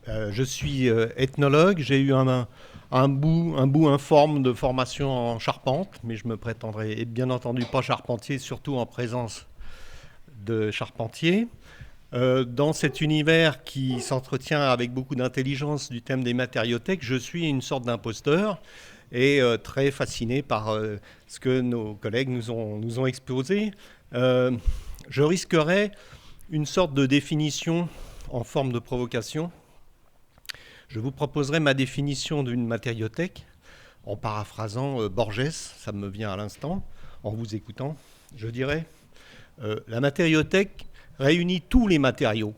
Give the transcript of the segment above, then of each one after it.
Je suis ethnologue. J'ai eu un bout informe de formation en charpente, mais je me prétendrai et bien entendu pas charpentier, surtout en présence de charpentiers. Dans cet univers qui s'entretient avec beaucoup d'intelligence du thème des matériothèques, je suis une sorte d'imposteur et très fasciné par ce que nos collègues nous ont exposé. Euh, je risquerais une sorte de définition en forme de provocation. Je vous proposerai ma définition d'une matériothèque en paraphrasant Borges, ça me vient à l'instant, en vous écoutant. Je dirais, la matériothèque réunit tous les matériaux.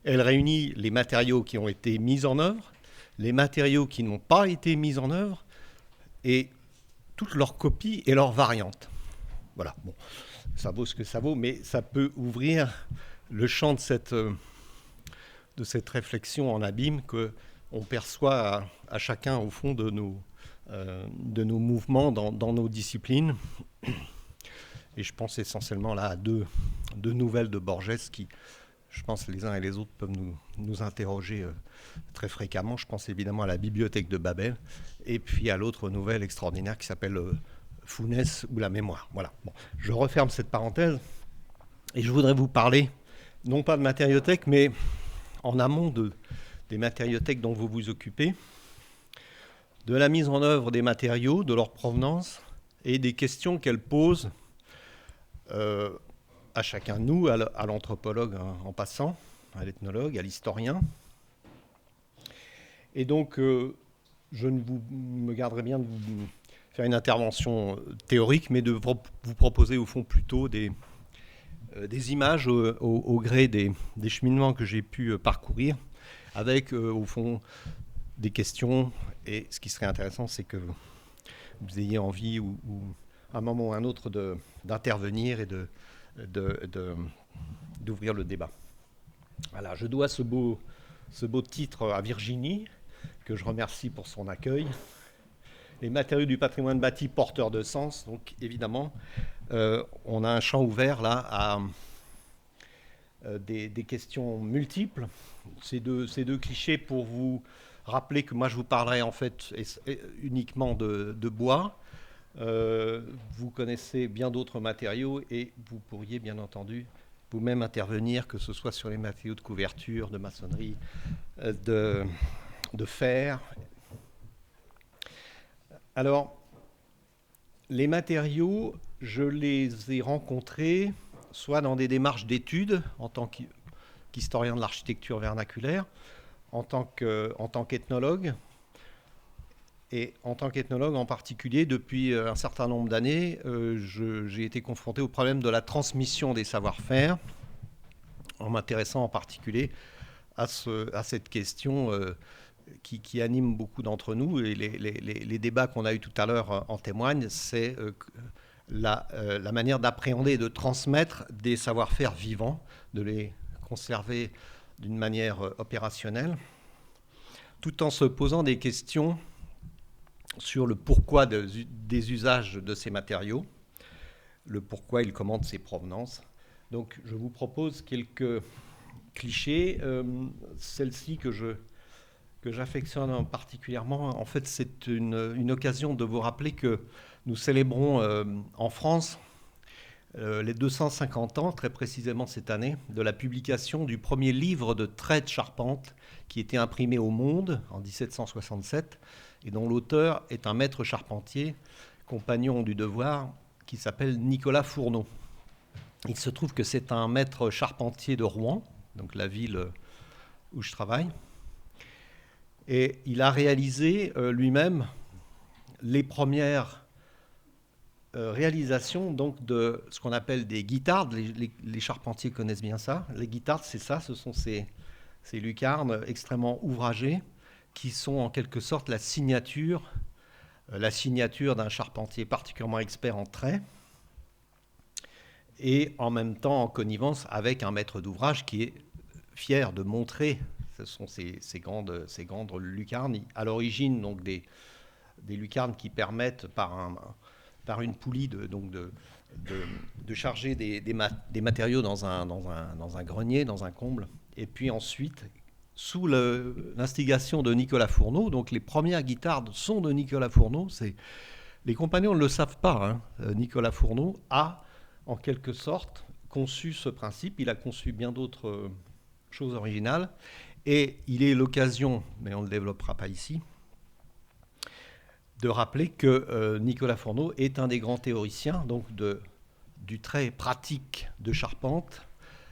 Elle réunit les matériaux qui ont été mis en œuvre, les matériaux qui n'ont pas été mis en œuvre, et toutes leurs copies et leurs variantes. Voilà, bon, ça vaut ce que ça vaut, mais ça peut ouvrir le champ de cette réflexion en abîme qu'on perçoit à chacun au fond de nos mouvements dans nos disciplines. Et je pense essentiellement là à deux nouvelles de Borges qui, je pense, les uns et les autres peuvent nous interroger très fréquemment. Je pense évidemment à la Bibliothèque de Babel et puis à l'autre nouvelle extraordinaire qui s'appelle Founès ou la mémoire. Voilà. Bon, je referme cette parenthèse et je voudrais vous parler non pas de matériothèque, mais en amont des matériothèques dont vous vous occupez, de la mise en œuvre des matériaux, de leur provenance et des questions qu'elles posent à chacun de nous, à l'anthropologue en passant, à l'ethnologue, à l'historien. Et donc, je ne me garderai bien de vous faire une intervention théorique, mais de vous proposer au fond plutôt des images au gré des cheminements que j'ai pu parcourir, avec au fond des questions. Et ce qui serait intéressant, c'est que vous ayez envie ou à un moment ou à un autre d'intervenir et d'ouvrir le débat. Voilà, je dois ce beau titre à Virginie, que je remercie pour son accueil. Les matériaux du patrimoine bâti porteurs de sens. Donc évidemment, on a un champ ouvert là à des questions multiples. Ces deux clichés pour vous rappeler que moi je vous parlerai en fait uniquement de bois. Vous connaissez bien d'autres matériaux et vous pourriez bien entendu vous-même intervenir, que ce soit sur les matériaux de couverture, de maçonnerie, de fer. Alors, les matériaux, je les ai rencontrés soit dans des démarches d'études en tant qu'historien de l'architecture vernaculaire, en tant qu'ethnologue, et en tant qu'ethnologue en particulier, depuis un certain nombre d'années, j'ai été confronté au problème de la transmission des savoir-faire, en m'intéressant en particulier à cette question qui anime beaucoup d'entre nous, et les débats qu'on a eus tout à l'heure en témoignent, c'est la manière d'appréhender et de transmettre des savoir-faire vivants, de les conserver d'une manière opérationnelle, tout en se posant des questions sur le pourquoi des usages de ces matériaux, le pourquoi ils commandent ces provenances. Donc je vous propose quelques clichés. Celle-ci que j'affectionne particulièrement, en fait c'est une occasion de vous rappeler que nous célébrons en France les 250 ans, très précisément cette année, de la publication du premier livre de traits de charpente qui était imprimé au Monde en 1767 et dont l'auteur est un maître charpentier, compagnon du devoir, qui s'appelle Nicolas Fourneau. Il se trouve que c'est un maître charpentier de Rouen, donc la ville où je travaille, et il a réalisé lui-même les premières réalisations donc, de ce qu'on appelle des guittardes. Les charpentiers connaissent bien ça. Les guittardes, c'est ça, ce sont ces lucarnes extrêmement ouvragées qui sont en quelque sorte la signature d'un charpentier particulièrement expert en traits, et en même temps en connivence avec un maître d'ouvrage qui est fier de montrer ce sont ces grandes lucarnes, à l'origine donc des lucarnes qui permettent par une poulie de charger des matériaux dans un grenier, dans un comble, et puis ensuite sous l'instigation de Nicolas Fourneau. Donc les premières guitares sont de Nicolas Fourneau. Les compagnons ne le savent pas, hein. Nicolas Fourneau a, en quelque sorte, conçu ce principe. Il a conçu bien d'autres choses originales. Et il est l'occasion, mais on ne le développera pas ici, de rappeler que Nicolas Fourneau est un des grands théoriciens donc du trait pratique de charpente,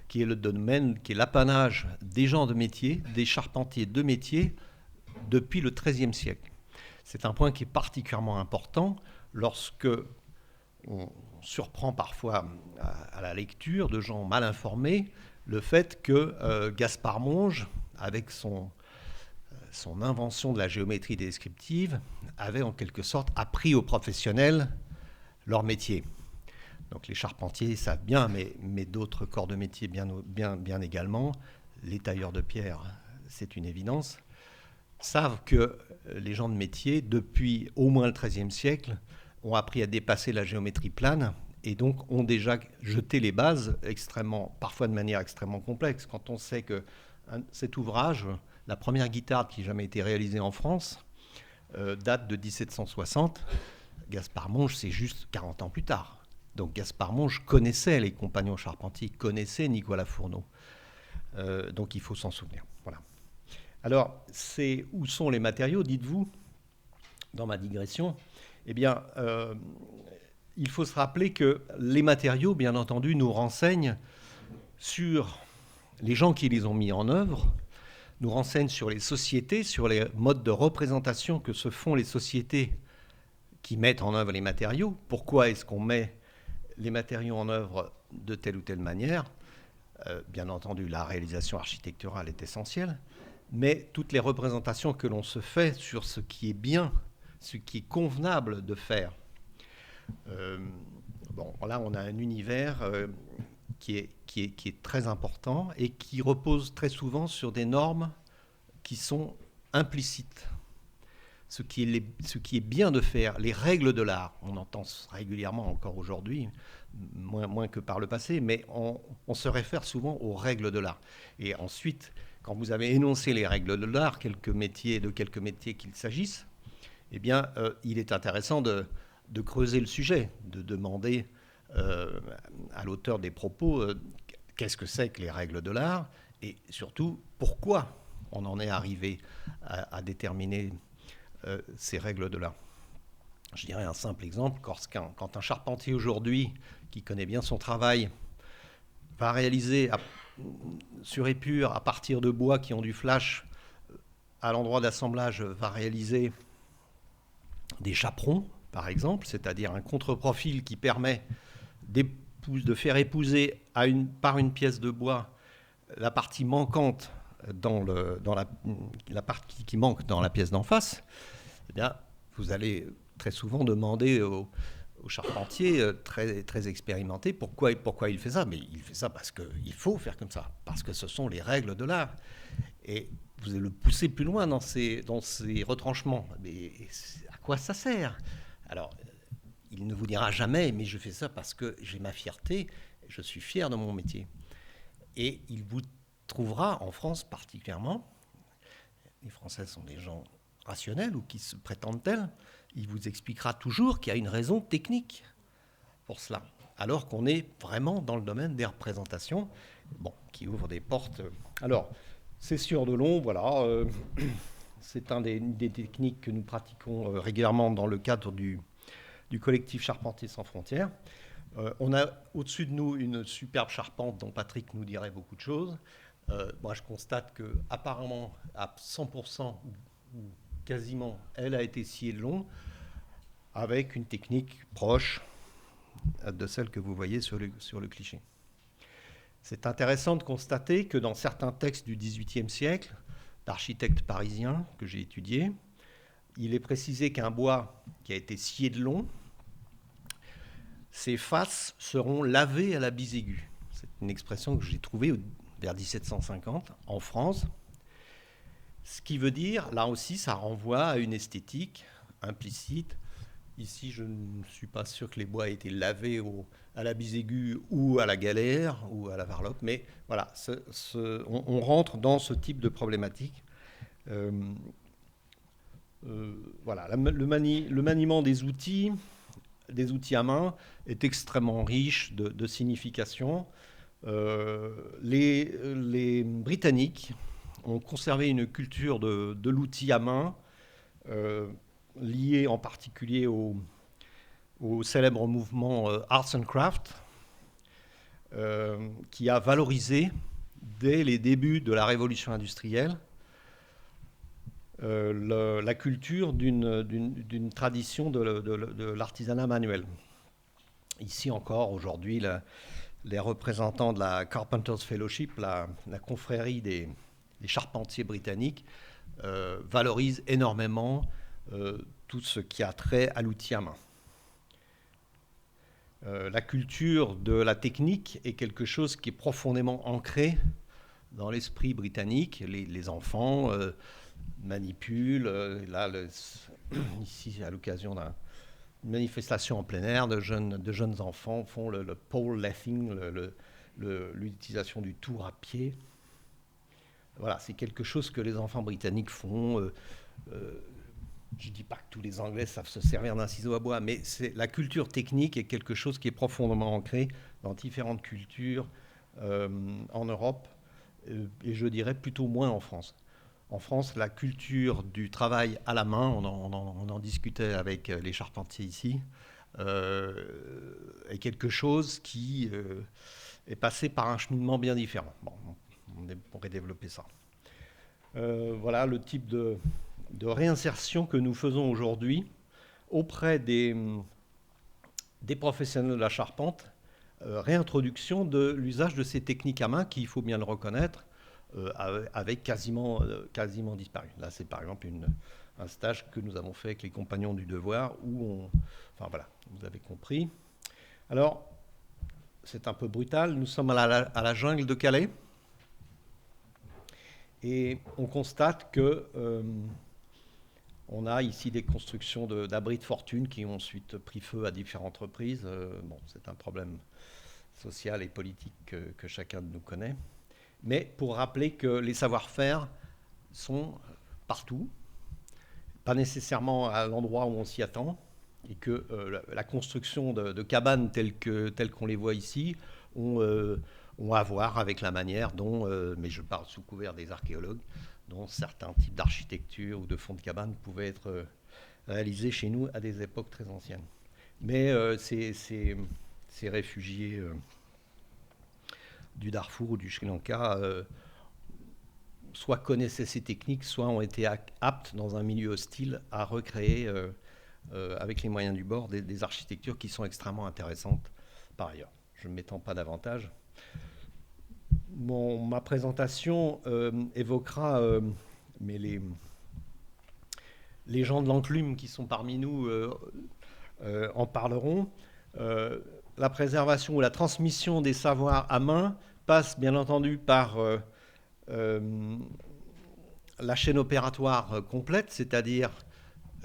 qui est le domaine, qui est l'apanage des gens de métier, des charpentiers de métier, depuis le XIIIe siècle. C'est un point qui est particulièrement important lorsque on surprend parfois à la lecture de gens mal informés le fait que Gaspard Monge, avec son invention de la géométrie descriptive, avait en quelque sorte appris aux professionnels leur métier. Donc les charpentiers savent bien, mais d'autres corps de métier bien également, les tailleurs de pierre, c'est une évidence, savent que les gens de métier, depuis au moins le XIIIe siècle, ont appris à dépasser la géométrie plane et donc ont déjà jeté les bases parfois de manière extrêmement complexe. Quand on sait que cet ouvrage, la première guitare qui n'a jamais été réalisée en France, date de 1760, Gaspard Monge, c'est juste 40 ans plus tard. Donc Gaspard Monge connaissait les compagnons charpentiers, connaissait Nicolas Fourneau. Donc il faut s'en souvenir. Voilà. Alors, où sont les matériaux, dites-vous, dans ma digression? Eh bien, il faut se rappeler que les matériaux, bien entendu, nous renseignent sur les gens qui les ont mis en œuvre, nous renseignent sur les sociétés, sur les modes de représentation que se font les sociétés qui mettent en œuvre les matériaux. Pourquoi est-ce qu'on met les matériaux en œuvre de telle ou telle manière? Bien entendu, la réalisation architecturale est essentielle, mais toutes les représentations que l'on se fait sur ce qui est bien, ce qui est convenable de faire. Là, on a un univers qui est très important et qui repose très souvent sur des normes qui sont implicites. Ce qui est bien de faire, les règles de l'art, on entend régulièrement encore aujourd'hui, moins que par le passé, mais on se réfère souvent aux règles de l'art. Et ensuite, quand vous avez énoncé les règles de l'art, de quelques métiers qu'il s'agisse, eh bien, il est intéressant de creuser le sujet, de demander à l'auteur des propos qu'est-ce que c'est que les règles de l'art, et surtout pourquoi on en est arrivé à déterminer ces règles de l'art. Je dirais un simple exemple, quand un charpentier aujourd'hui, qui connaît bien son travail, va réaliser sur épure, à partir de bois qui ont du flash, à l'endroit d'assemblage, va réaliser des chaperons, par exemple, c'est-à-dire un contre-profil qui permet de faire épouser par une pièce de bois la partie manquante la partie qui manque dans la pièce d'en face. Eh bien, vous allez très souvent demander au charpentier très, très expérimenté pourquoi il fait ça. Mais il fait ça parce qu'il faut faire comme ça, parce que ce sont les règles de l'art. Et vous allez le pousser plus loin dans ces retranchements. Mais à quoi ça sert? Alors, il ne vous dira jamais, mais je fais ça parce que j'ai ma fierté, je suis fier de mon métier. Et il vous trouvera, en France particulièrement, les Français sont des gens rationnels ou qui se prétendent tels, il vous expliquera toujours qu'il y a une raison technique pour cela, alors qu'on est vraiment dans le domaine des représentations, qui ouvre des portes. Alors, c'est sur de long, voilà, c'est des techniques que nous pratiquons régulièrement dans le cadre du collectif Charpentiers sans frontières. On a au-dessus de nous une superbe charpente dont Patrick nous dirait beaucoup de choses. Moi, je constate qu'apparemment, à 100% ou quasiment, elle a été sciée de long avec une technique proche de celle que vous voyez sur le cliché. C'est intéressant de constater que dans certains textes du XVIIIe siècle, d'architectes parisiens que j'ai étudiés, il est précisé qu'un bois qui a été scié de long, ses faces seront lavées à la bisaiguë. C'est une expression que j'ai trouvée vers 1750 en France. Ce qui veut dire, là aussi, ça renvoie à une esthétique implicite Ici, je ne suis pas sûr que les bois aient été lavés à la bisaiguë ou à la galère ou à la varlope, mais voilà, on rentre dans ce type de problématique. Euh, voilà, le maniement des outils à main, est extrêmement riche de signification. Les Britanniques ont conservé une culture de l'outil à main, euh, liée en particulier au célèbre mouvement Arts and Crafts, qui a valorisé, dès les débuts de la révolution industrielle, la culture d'une tradition de l'artisanat manuel. Ici encore, aujourd'hui, les représentants de la Carpenters Fellowship, la confrérie des charpentiers britanniques, valorisent énormément tout ce qui a trait à l'outil à main. La culture de la technique est quelque chose qui est profondément ancré dans l'esprit britannique. Les enfants manipulent, ici à l'occasion d'une manifestation en plein air, de jeunes enfants font le pole lathing, l'utilisation du tour à pied. Voilà, c'est quelque chose que les enfants britanniques font. Je ne dis pas que tous les Anglais savent se servir d'un ciseau à bois, mais la culture technique est quelque chose qui est profondément ancré dans différentes cultures en Europe, et je dirais plutôt moins en France. En France, la culture du travail à la main, on en discutait avec les charpentiers ici, est quelque chose qui est passé par un cheminement bien différent. Bon, on pourrait développer ça. Voilà le type de réinsertion que nous faisons aujourd'hui auprès des professionnels de la charpente, réintroduction de l'usage de ces techniques à main qui, il faut bien le reconnaître, avait quasiment disparu. Là, c'est par exemple un stage que nous avons fait avec les Compagnons du Devoir où enfin voilà, vous avez compris. Alors, c'est un peu brutal, nous sommes à la jungle de Calais et on constate que on a ici des constructions d'abris de fortune qui ont ensuite pris feu à différentes reprises. Bon, c'est un problème social et politique que chacun de nous connaît. Mais pour rappeler que les savoir-faire sont partout, pas nécessairement à l'endroit où on s'y attend, et que la construction de cabanes telles qu'on les voit ici ont à voir avec la manière dont, mais je parle sous couvert des archéologues, dont certains types d'architecture ou de fonds de cabane pouvaient être réalisés chez nous à des époques très anciennes. Mais ces réfugiés du Darfour ou du Sri Lanka soit connaissaient ces techniques, soit ont été aptes dans un milieu hostile à recréer avec les moyens du bord des architectures qui sont extrêmement intéressantes par ailleurs. Je ne m'étends pas davantage. Ma présentation évoquera, mais les gens de l'enclume qui sont parmi nous en parleront. La préservation ou la transmission des savoirs à main passe bien entendu par la chaîne opératoire complète, c'est-à-dire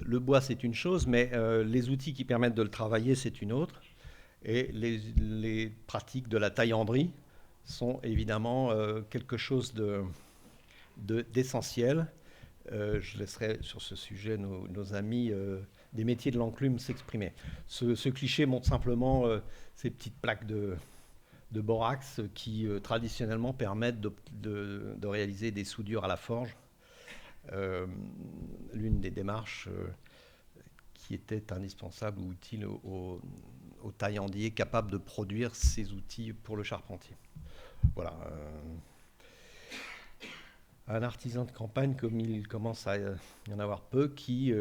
le bois c'est une chose, mais les outils qui permettent de le travailler c'est une autre. Et les pratiques de la taillanderie sont évidemment quelque chose d'essentiel. Je laisserai sur ce sujet nos amis des métiers de l'enclume s'exprimer. Ce cliché montre simplement ces petites plaques de borax qui traditionnellement permettent de réaliser des soudures à la forge. L'une des démarches qui était indispensable ou utile aux taillandiers capables de produire ces outils pour le charpentier. Voilà. Un artisan de campagne, comme il commence à y en avoir peu, qui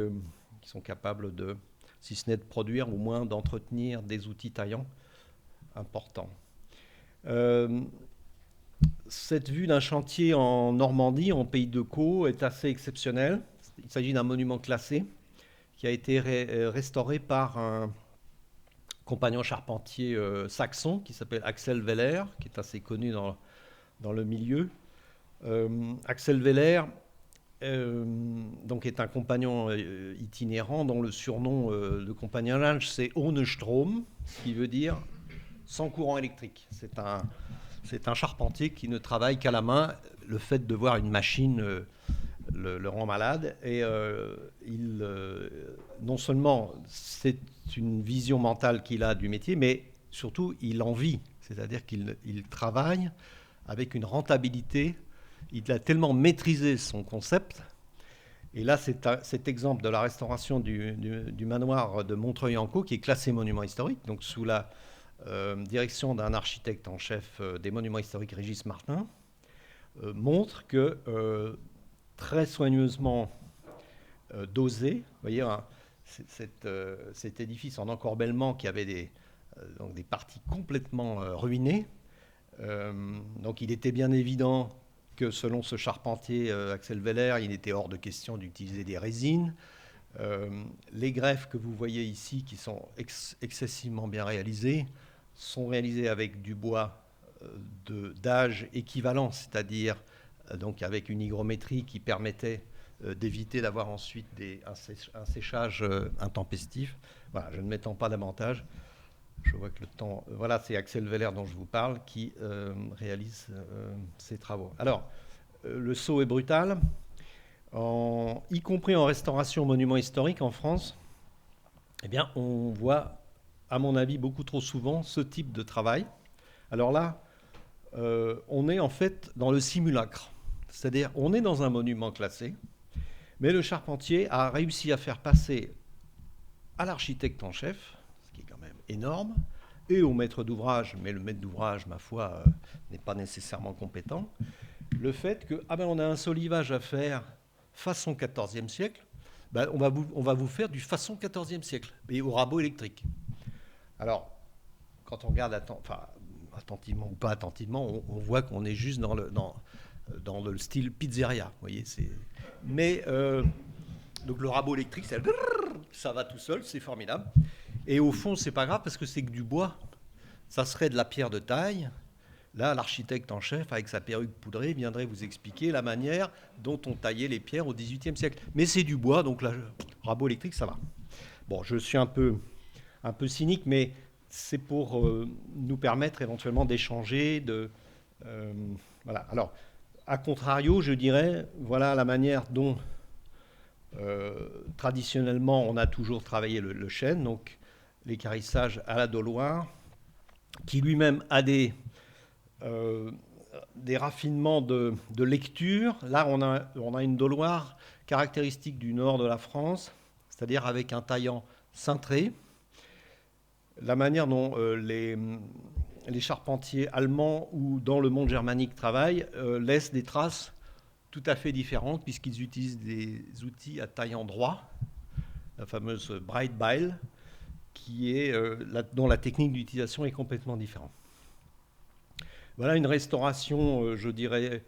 sont capables de, si ce n'est de produire, au moins d'entretenir des outils taillants importants. Cette vue d'un chantier en Normandie, en pays de Caux, est assez exceptionnelle. Il s'agit d'un monument classé qui a été restauré par un compagnon charpentier saxon qui s'appelle Axel Weller, qui est assez connu dans le milieu. Axel Weller donc est un compagnon itinérant dont le surnom de compagnonnage c'est Ohne Strom, ce qui veut dire sans courant électrique. C'est un charpentier qui ne travaille qu'à la main. Le fait de voir une machine le rend malade. Et non seulement c'est une vision mentale qu'il a du métier, mais surtout il en vit. C'est-à-dire qu'il travaille avec une rentabilité. Il a tellement maîtrisé son concept. Et là, c'est cet exemple de la restauration du manoir de Montreuil-en-Caux, qui est classé monument historique, donc sous la direction d'un architecte en chef des monuments historiques, Régis Martin, montre que très soigneusement dosé, vous voyez, cet édifice en encorbellement qui avait donc des parties complètement ruinées. Donc il était bien évident que selon ce charpentier Axel Weller, il était hors de question d'utiliser des résines. Les greffes que vous voyez ici, qui sont excessivement bien réalisées, sont réalisées avec du bois d'âge équivalent, c'est-à-dire donc avec une hygrométrie qui permettait d'éviter d'avoir ensuite un séchage intempestif. Voilà, je ne m'étends pas davantage. Je vois que le temps... Voilà, c'est Axel Weller dont je vous parle qui réalise ces travaux. Alors, le saut est brutal, y compris en restauration monument historique en France. Eh bien, on voit, à mon avis, beaucoup trop souvent ce type de travail. Alors là, on est en fait dans le simulacre. C'est-à-dire, on est dans un monument classé, mais le charpentier a réussi à faire passer à l'architecte en chef, ce qui est quand même énorme, et au maître d'ouvrage, mais le maître d'ouvrage, ma foi, n'est pas nécessairement compétent, le fait que, on a un solivage à faire façon 14e siècle, on va vous faire du façon 14e siècle, et au rabot électrique. Alors, quand on regarde attentivement ou pas attentivement, on voit qu'on est juste dans le style pizzeria, vous voyez. Mais donc le rabot électrique, ça va tout seul, c'est formidable. Et au fond, c'est pas grave parce que c'est que du bois. Ça serait de la pierre de taille. Là, l'architecte en chef, avec sa perruque poudrée, viendrait vous expliquer la manière dont on taillait les pierres au XVIIIe siècle. Mais c'est du bois, donc le rabot électrique, ça va. Bon, je suis un peu cynique, mais c'est pour nous permettre éventuellement d'échanger. Voilà. Alors, a contrario, je dirais, voilà la manière dont traditionnellement on a toujours travaillé le chêne, donc l'équarrissage à la Doloire, qui lui-même a des raffinements de lecture. Là, on a une Doloire caractéristique du nord de la France, c'est-à-dire avec un taillant cintré. La manière dont les charpentiers allemands ou dans le monde germanique travaillent laissent des traces tout à fait différentes puisqu'ils utilisent des outils à taillant droit, la fameuse Breitbeil, dont la technique d'utilisation est complètement différente. Voilà une restauration, je dirais,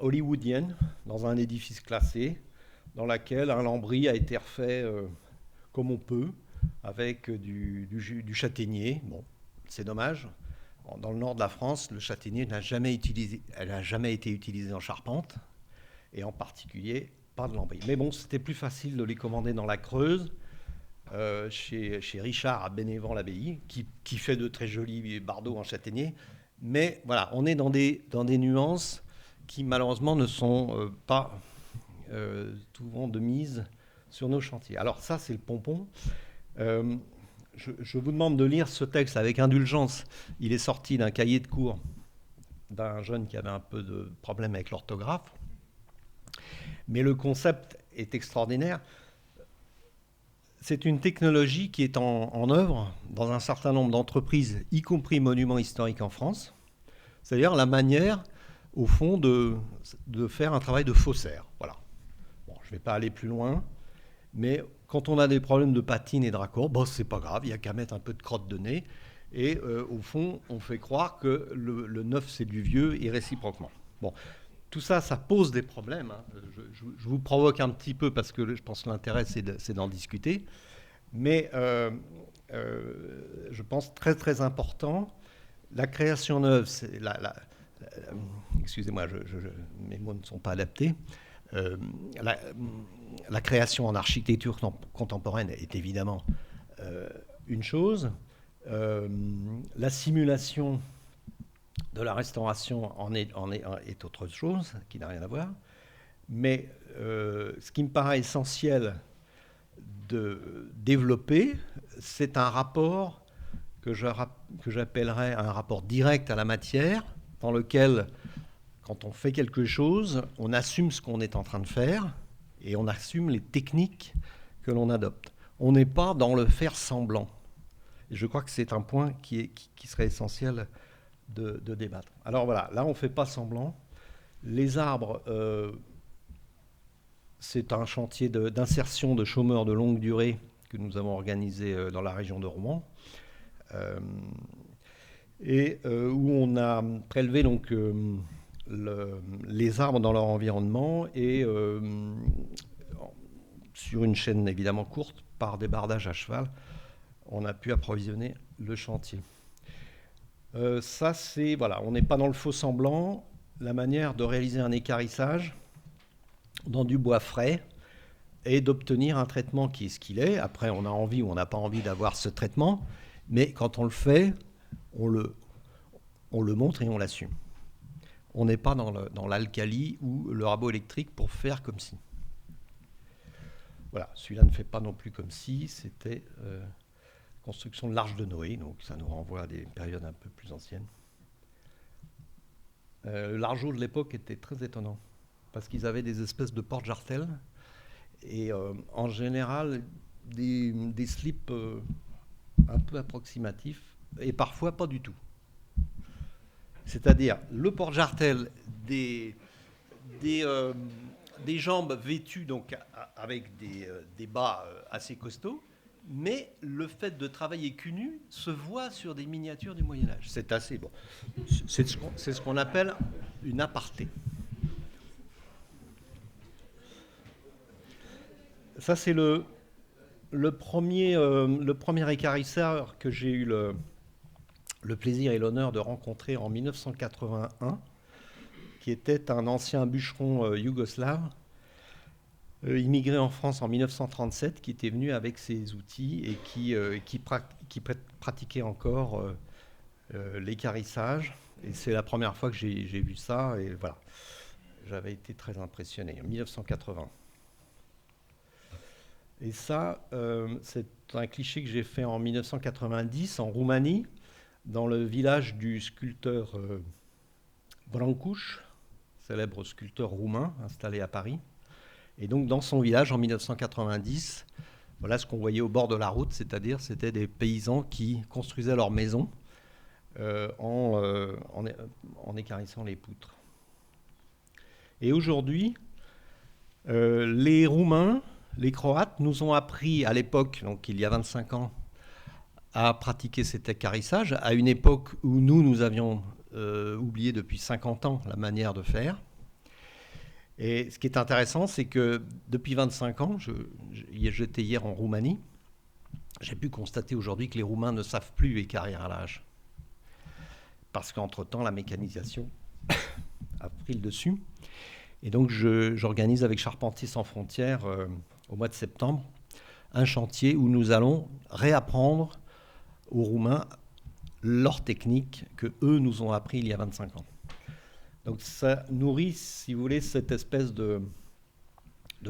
hollywoodienne, dans un édifice classé, dans laquelle un lambris a été refait comme on peut, avec du châtaignier. Bon, c'est dommage. Dans le nord de la France, le châtaignier n'a jamais été utilisé en charpente, et en particulier pas de lambris. Mais bon, c'était plus facile de les commander dans la Creuse, chez Richard à Bénévent-l'Abbaye, qui fait de très jolis bardeaux en châtaignier. Mais voilà, on est dans des nuances qui malheureusement ne sont pas souvent de mise sur nos chantiers. Alors ça, c'est le pompon. Je vous demande de lire ce texte avec indulgence. Il est sorti d'un cahier de cours d'un jeune qui avait un peu de problème avec l'orthographe. Mais le concept est extraordinaire. C'est une technologie qui est en œuvre dans un certain nombre d'entreprises, y compris monuments historiques en France. C'est-à-dire la manière, au fond, de faire un travail de faussaire. Voilà. Bon, je ne vais pas aller plus loin, mais quand on a des problèmes de patine et de raccord, c'est pas grave, il n'y a qu'à mettre un peu de crotte de nez. Et au fond, on fait croire que le neuf, c'est du vieux, et réciproquement. Bon, tout ça, ça pose des problèmes. Hein. Je vous provoque un petit peu parce que je pense que l'intérêt, c'est d'en discuter. Mais je pense très, très important, la création neuve, excusez-moi, mes mots ne sont pas adaptés. Euh, la, la création en architecture contemporaine est évidemment une chose. La simulation de la restauration est autre chose, qui n'a rien à voir. Mais ce qui me paraît essentiel de développer, c'est un rapport que j'appellerais un rapport direct à la matière, dans lequel, quand on fait quelque chose, on assume ce qu'on est en train de faire et on assume les techniques que l'on adopte. On n'est pas dans le faire semblant. Et je crois que c'est un point qui serait essentiel de débattre. Alors voilà, là on ne fait pas semblant. Les arbres, c'est un chantier d'insertion de chômeurs de longue durée que nous avons organisé dans la région de Rouen. Où on a prélevé donc les arbres dans leur environnement et sur une chaîne évidemment courte, par débardage à cheval, on a pu approvisionner le chantier. Ça, c'est, voilà, on n'est pas dans le faux semblant. La manière de réaliser un équarrissage dans du bois frais et d'obtenir un traitement qui est ce qu'il est. Après, on a envie ou on n'a pas envie d'avoir ce traitement, mais quand on le fait, on le montre et on l'assume. On n'est pas dans l'alcali ou le rabot électrique pour faire comme si. Voilà, celui-là ne fait pas non plus comme si, c'était construction de l'Arche de Noé, donc ça nous renvoie à des périodes un peu plus anciennes. L'argeau de l'époque était très étonnant, parce qu'ils avaient des espèces de porte-jartelles, et en général, des slips un peu approximatifs, et parfois pas du tout. C'est-à-dire le porte-jartel des jambes vêtues donc, avec des bas assez costauds, mais le fait de travailler cul nu se voit sur des miniatures du Moyen-Âge. C'est assez bon. C'est ce qu'on appelle une aparté. Ça, c'est le premier équarrisseur que j'ai eu le plaisir et l'honneur de rencontrer en 1981, qui était un ancien bûcheron yougoslave, immigré en France en 1937, qui était venu avec ses outils et qui pratiquait encore l'équarrissage. Et c'est la première fois que j'ai vu ça, et voilà, j'avais été très impressionné, en 1980. Et ça, c'est un cliché que j'ai fait en 1990 en Roumanie, dans le village du sculpteur Brancuș, célèbre sculpteur roumain installé à Paris. Et donc dans son village en 1990, voilà ce qu'on voyait au bord de la route, c'est-à-dire c'était des paysans qui construisaient leur maison en équarrissant les poutres. Et aujourd'hui, les Roumains, les Croates nous ont appris à l'époque, donc il y a 25 ans, à pratiquer cet équarrissage, à une époque où nous avions oublié depuis 50 ans la manière de faire. Et ce qui est intéressant, c'est que depuis 25 ans, j'étais hier en Roumanie, j'ai pu constater aujourd'hui que les Roumains ne savent plus équarrir à l'âge. Parce qu'entre-temps, la mécanisation a pris le dessus. Et donc, j'organise avec Charpentiers sans frontières, au mois de septembre, un chantier où nous allons réapprendre aux Roumains leur technique que eux nous ont appris il y a 25 ans. Donc ça nourrit, si vous voulez, cette espèce de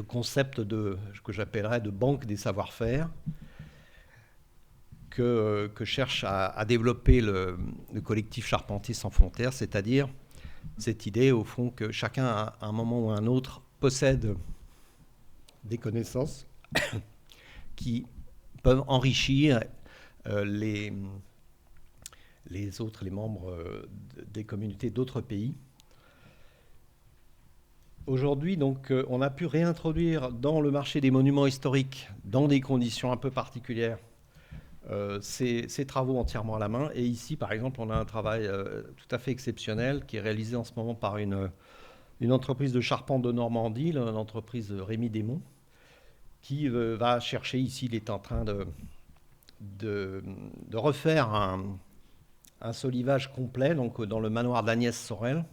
concept que j'appellerais de banque des savoir-faire que cherche à développer le collectif Charpentiers sans frontières, c'est-à-dire cette idée, au fond, que chacun, à un moment ou à un autre, possède des connaissances qui peuvent enrichir les membres des communautés d'autres pays. Aujourd'hui, donc, on a pu réintroduire dans le marché des monuments historiques, dans des conditions un peu particulières, ces travaux entièrement à la main. Et ici, par exemple, on a un travail tout à fait exceptionnel qui est réalisé en ce moment par une entreprise de charpente de Normandie, l'entreprise Rémi Desmonts, qui va chercher ici, il est en train de refaire un solivage complet donc, dans le manoir d'Agnès Sorel,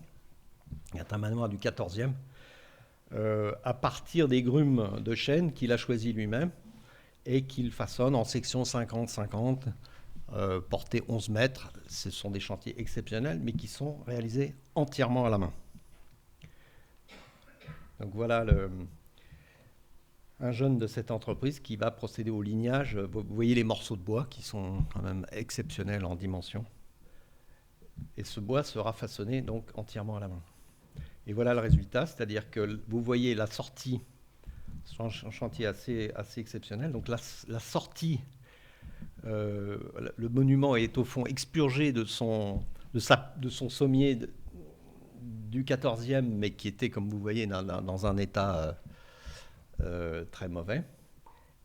qui est un manoir du XIVe, à partir des grumes de chêne qu'il a choisi lui-même et qu'il façonne en section 50-50, portée 11 mètres. Ce sont des chantiers exceptionnels, mais qui sont réalisés entièrement à la main. Donc voilà un jeune de cette entreprise qui va procéder au lignage. Vous voyez les morceaux de bois qui sont quand même exceptionnels en dimension. Et ce bois sera façonné donc entièrement à la main. Et voilà le résultat, c'est-à-dire que vous voyez la sortie, c'est un chantier assez exceptionnel. Donc la sortie, le monument est au fond expurgé de son sommier du 14e, mais qui était, comme vous voyez, dans un état très mauvais.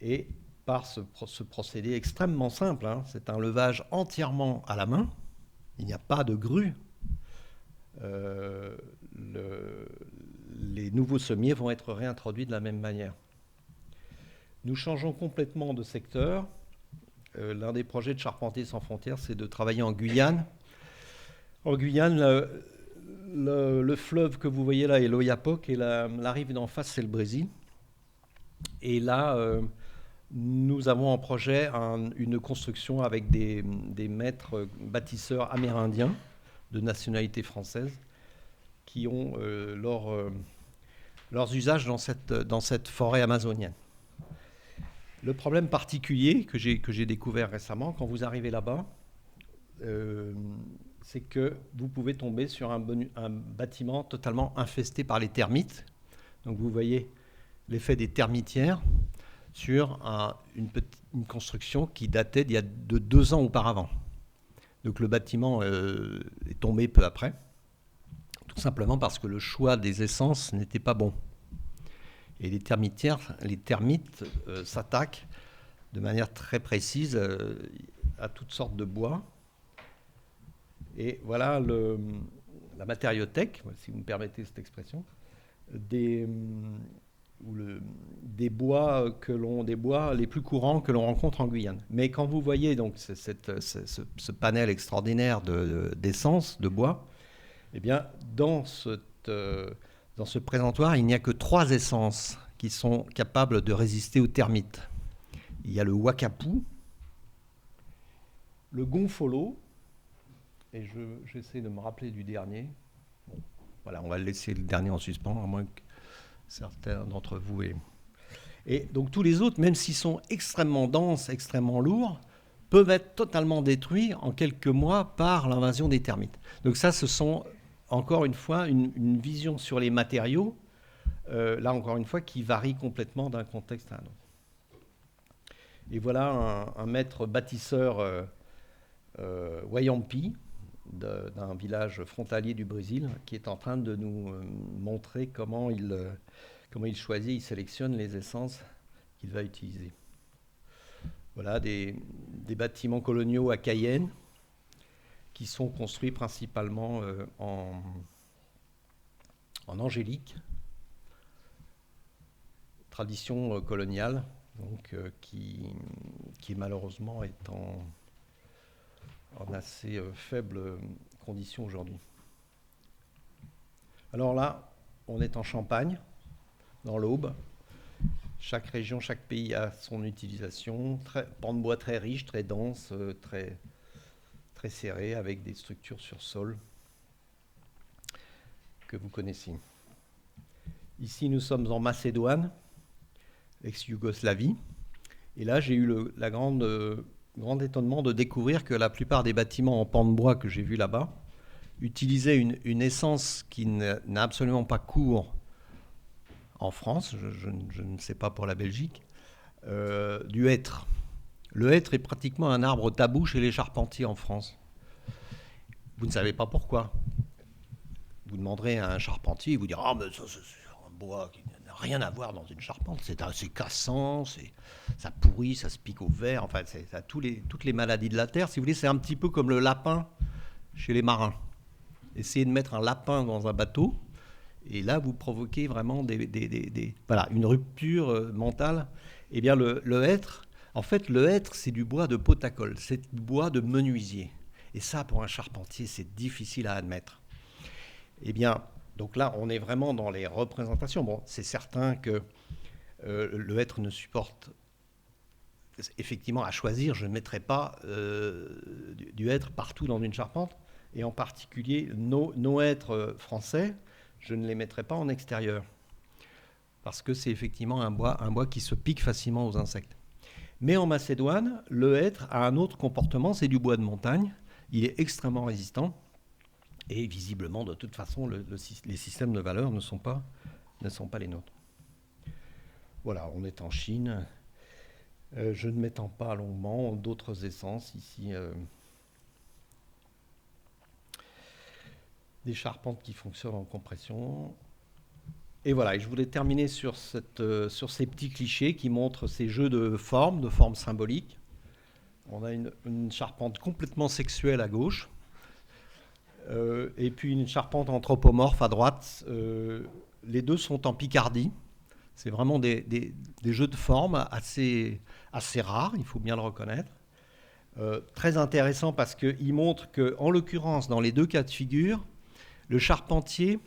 Et par ce procédé extrêmement simple, hein, c'est un levage entièrement à la main, il n'y a pas de grue. Les nouveaux sommiers vont être réintroduits de la même manière. Nous changeons complètement de secteur. L'un des projets de Charpentiers sans frontières, c'est de travailler en Guyane. En Guyane, le fleuve que vous voyez là est l'Oyapock et la rive d'en face, c'est le Brésil. Et là, nous avons en projet une construction avec des maîtres bâtisseurs amérindiens de nationalité française qui ont leurs usages dans cette forêt amazonienne. Le problème particulier que j'ai découvert récemment, quand vous arrivez là-bas, c'est que vous pouvez tomber sur un bâtiment totalement infesté par les termites. Donc vous voyez l'effet des termitières sur une construction qui datait de 2 ans auparavant. Donc le bâtiment est tombé peu après, tout simplement parce que le choix des essences n'était pas bon. Et les termites s'attaquent de manière très précise à toutes sortes de bois. Et voilà la matériothèque, si vous me permettez cette expression, des bois les plus courants que l'on rencontre en Guyane. Mais quand vous voyez donc ce panel extraordinaire d'essence, de bois, eh bien, dans ce présentoir, il n'y a que 3 essences qui sont capables de résister aux termites. Il y a le wakapou, le gonfolo, et j'essaie de me rappeler du dernier. Bon, voilà, on va laisser le dernier en suspens, à moins que certains d'entre vous aient. Et donc tous les autres, même s'ils sont extrêmement denses, extrêmement lourds, peuvent être totalement détruits en quelques mois par l'invasion des termites. Donc ça, ce sont encore une fois une vision sur les matériaux, là encore une fois, qui varie complètement d'un contexte à un autre. Et voilà un maître bâtisseur Wayampi, d'un village frontalier du Brésil, qui est en train de nous montrer comment il choisit, il sélectionne les essences qu'il va utiliser. Voilà des bâtiments coloniaux à Cayenne qui sont construits principalement en angélique, tradition coloniale, donc, qui malheureusement est en assez faible condition aujourd'hui. Alors là, on est en Champagne, dans l'Aube. Chaque région, chaque pays a son utilisation. Pan de bois très riche, très dense, très serré, avec des structures sur sol que vous connaissez. Ici, nous sommes en Macédoine, ex-Yougoslavie. Et là, j'ai eu le grand étonnement de découvrir que la plupart des bâtiments en pan de bois que j'ai vus là-bas utilisaient une essence qui n'a absolument pas cours en France, je ne sais pas pour la Belgique, du hêtre. Le hêtre est pratiquement un arbre tabou chez les charpentiers en France. Vous ne savez pas pourquoi. Vous demanderez à un charpentier, il vous dira « Ah, mais ça, c'est un bois qui n'a rien à voir dans une charpente, c'est cassant, ça pourrit, ça se pique au verre, enfin, ça a toutes les maladies de la terre. Si vous voulez, c'est un petit peu comme le lapin chez les marins. Essayez de mettre un lapin dans un bateau, et là, vous provoquez vraiment une rupture mentale. Eh bien, le hêtre, en fait, le hêtre, c'est du bois de potacole, c'est du bois de menuisier. Et ça, pour un charpentier, c'est difficile à admettre. Eh bien, Donc là, on est vraiment dans les représentations. Bon, c'est certain que le hêtre ne supporte, effectivement, à choisir, je ne mettrai pas du hêtre partout dans une charpente, et en particulier nos hêtres français, je ne les mettrai pas en extérieur, parce que c'est effectivement un bois qui se pique facilement aux insectes. Mais en Macédoine, le hêtre a un autre comportement, c'est du bois de montagne. Il est extrêmement résistant, et visiblement, de toute façon, les systèmes de valeur ne sont pas les nôtres. Voilà, on est en Chine. Je ne m'étends pas longuement, d'autres essences ici. Des charpentes qui fonctionnent en compression. Et voilà, et je voulais terminer sur ces petits clichés qui montrent ces jeux de formes symboliques. On a une charpente complètement sexuelle à gauche, et puis une charpente anthropomorphe à droite. Les deux sont en Picardie. C'est vraiment des jeux de formes assez rares, il faut bien le reconnaître. Très intéressant parce qu'il montre qu'en l'occurrence, dans les deux cas de figure, le charpentier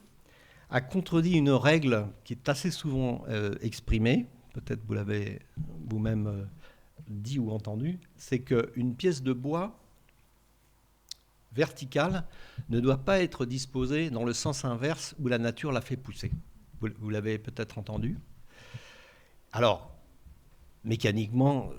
a contredit une règle qui est assez souvent exprimée, peut-être vous l'avez vous-même dit ou entendu, c'est qu'une pièce de bois verticale ne doit pas être disposée dans le sens inverse où la nature l'a fait pousser. Vous l'avez peut-être entendu. Alors, mécaniquement,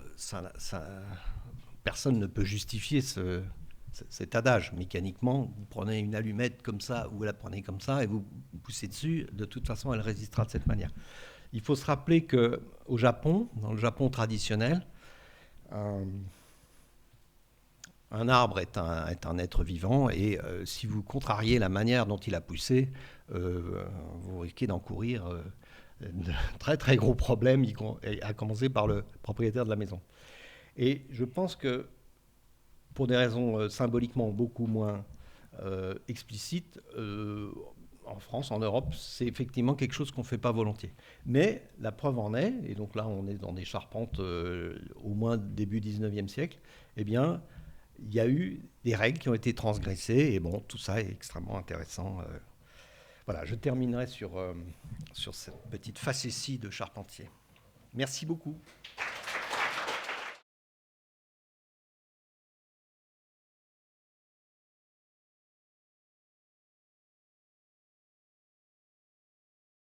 personne ne peut justifier cet adage. Mécaniquement, vous prenez une allumette comme ça, vous la prenez comme ça, et vous poussez dessus, de toute façon, elle résistera de cette manière. Il faut se rappeler qu'au Japon, dans le Japon traditionnel, un arbre est un être vivant, et si vous contrariez la manière dont il a poussé, vous risquez d'encourir de très très gros problèmes, à commencer par le propriétaire de la maison. Et je pense que, pour des raisons symboliquement beaucoup moins explicites, en France, en Europe, c'est effectivement quelque chose qu'on ne fait pas volontiers. Mais la preuve en est, et donc là on est dans des charpentes au moins début 19e siècle, eh bien il y a eu des règles qui ont été transgressées, et bon, tout ça est extrêmement intéressant. Voilà, je terminerai sur cette petite facétie de charpentier. Merci beaucoup.